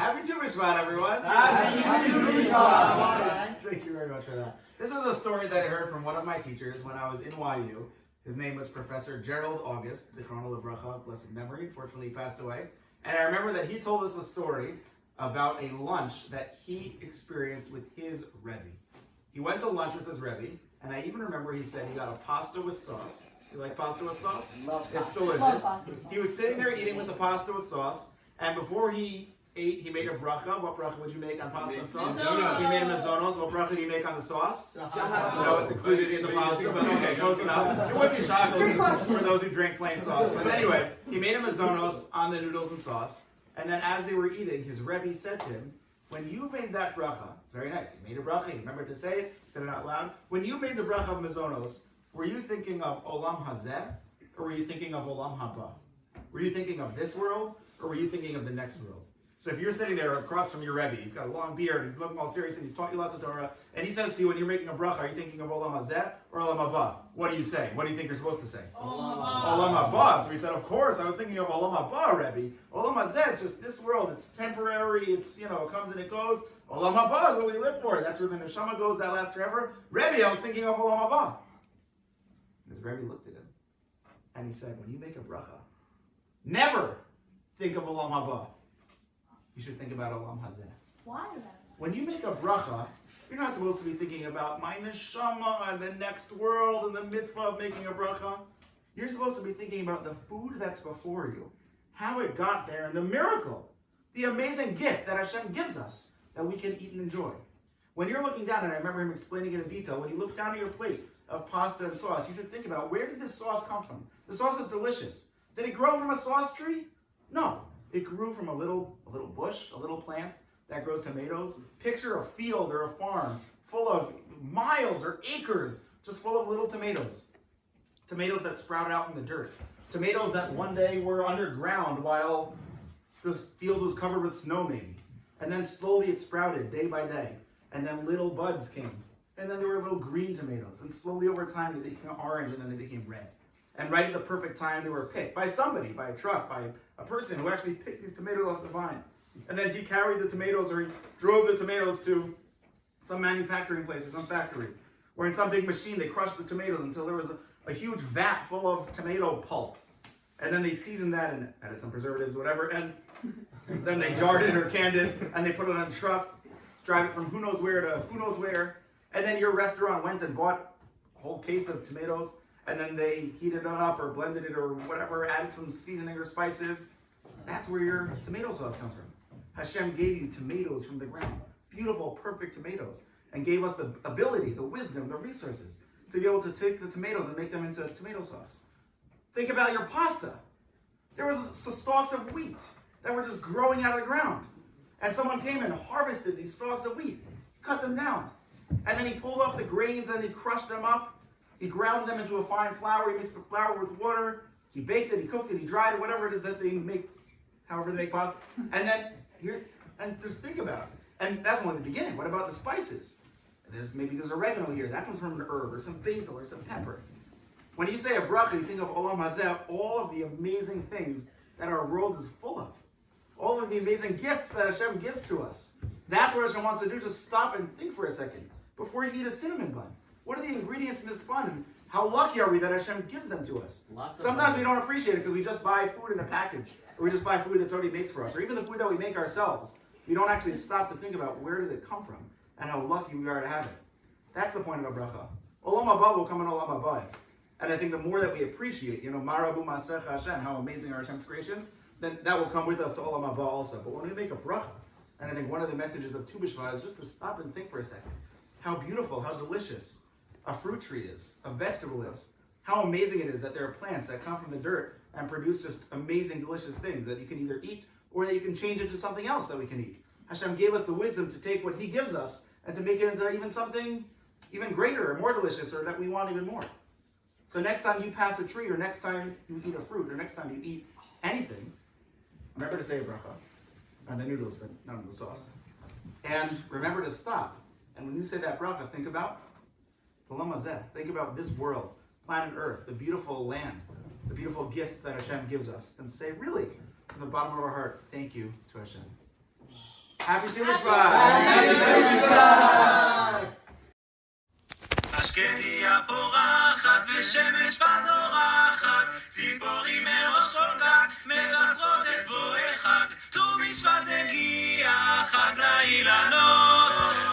Happy Tu B'Shvat, everyone. Happy Tu B'Shvat. Thank you very much for that. This is a story that I heard from one of my teachers when I was in YU. His name was Professor Gerald August, Zichrono Livracha, blessed memory. Unfortunately, he passed away. And I remember that he told us a story about a lunch that he experienced with his Rebbe. He went to lunch with his Rebbe, and I even remember he said he got a pasta with sauce. You like pasta with sauce? Love It's pasta. delicious. He was sitting there eating with the pasta with sauce, and before he ate, he made a bracha. What bracha would you make on pasta and sauce? He made a mazonos. What bracha do you make on the sauce? No, it's included in the pasta, but okay, close enough. It would be shocking for those who drink plain sauce. But anyway, he made a mazonos on the noodles and sauce, and then as they were eating, his Rebbe said to him, when you made that bracha, it's very nice, he made a bracha, he remembered to say it, he said it out loud. When you made the bracha of mazonos, were you thinking of Olam Hazeh, or were you thinking of Olam Haba? Were you thinking of this world, or were you thinking of the next world? So if you're sitting there across from your Rebbe, he's got a long beard, he's looking all serious, and he's taught you lots of Torah, and he says to you, when you're making a bracha, are you thinking of Olam Hazeh or Olam Haba? What do you say? What do you think you're supposed to say? Olam Haba. So he said, of course, I was thinking of Olam Haba, Rebbe. Olam Hazeh is just this world. It's temporary. It's, it comes and it goes. Olam Haba is what we live for. That's where the neshama goes. That lasts forever. Rebbe, I was thinking of Olam Haba. And his Rebbe looked at him, and he said, when you make a bracha, never think of Olam Haba. You should think about Olam Hazeh. Why? When you make a bracha, you're not supposed to be thinking about my neshama and the next world and the mitzvah of making a bracha. You're supposed to be thinking about the food that's before you, how it got there, and the miracle, the amazing gift that Hashem gives us that we can eat and enjoy. When you're looking down, and I remember him explaining it in detail, when you look down at your plate of pasta and sauce, you should think about, where did this sauce come from? The sauce is delicious. Did it grow from a sauce tree? No. It grew from a little bush, a little plant that grows tomatoes. Picture a field or a farm full of miles or acres just full of little tomatoes. Tomatoes that sprouted out from the dirt. Tomatoes that one day were underground while the field was covered with snow maybe. And then slowly it sprouted day by day. And then little buds came. And then there were little green tomatoes. And slowly over time they became orange and then they became red. And right at the perfect time they were picked by somebody, by a truck, by a person who actually picked these tomatoes off the vine. And then he carried the tomatoes, or he drove the tomatoes to some manufacturing place or some factory, where in some big machine they crushed the tomatoes until there was a huge vat full of tomato pulp. And then they seasoned that and added some preservatives, whatever, and then they jarred it or canned it, and they put it on a truck, drive it from who knows where to who knows where. And then your restaurant went and bought a whole case of tomatoes, and then they heated it up or blended it or whatever, added some seasoning or spices. That's where your tomato sauce comes from. Hashem gave you tomatoes from the ground, beautiful, perfect tomatoes, and gave us the ability, the wisdom, the resources to be able to take the tomatoes and make them into tomato sauce. Think about your pasta. There was stalks of wheat that were just growing out of the ground. And someone came and harvested these stalks of wheat, cut them down. And then he pulled off the grains and he crushed them up. He ground them into a fine flour. He mixed the flour with water. He baked it, he cooked it, he dried it, whatever it is that they make, however they make pasta. And then just think about it. And that's only the beginning. What about the spices? Maybe there's oregano here. That comes from an herb, or some basil, or some pepper. When you say a bracha, you think of Olam Hazeh, all of the amazing things that our world is full of. All of the amazing gifts that Hashem gives to us. That's what Hashem wants to do. Just stop and think for a second before you eat a cinnamon bun. What are the ingredients in this bun? And how lucky are we that Hashem gives them to us? Sometimes we don't appreciate it because we just buy food in a package. Or we just buy food that's already made for us. Or even the food that we make ourselves. We don't actually stop to think about where does it come from and how lucky we are to have it. That's the point of a bracha. Olam haba will come in Olam haba. And I think the more that we appreciate, Marabu Masech Hashem, how amazing are Hashem's creations, then that will come with us to Olam haba also. But when we make a bracha, and I think one of the messages of Tu B'Shvat is just to stop and think for a second. How beautiful, how delicious a fruit tree is, a vegetable is. How amazing it is that there are plants that come from the dirt and produce just amazing, delicious things that you can either eat or that you can change into something else that we can eat. Hashem gave us the wisdom to take what He gives us and to make it into even something even greater or more delicious, or that we want even more. So next time you pass a tree, or next time you eat a fruit, or next time you eat anything, remember to say a bracha on the noodles, but not on the sauce. And remember to stop. And when you say that bracha, think about Olam Hazeh. Think about this world, planet Earth, the beautiful land, the beautiful gifts that Hashem gives us, and say, really, from the bottom of our heart, thank you to Hashem. Happy Tu B'Shvat. השקדיה פורחת ושמש בזורחת, ציפורים מראש כל גג מבשרות את בואי חג. ט"ו בשבט הגיע, חג לאילנות.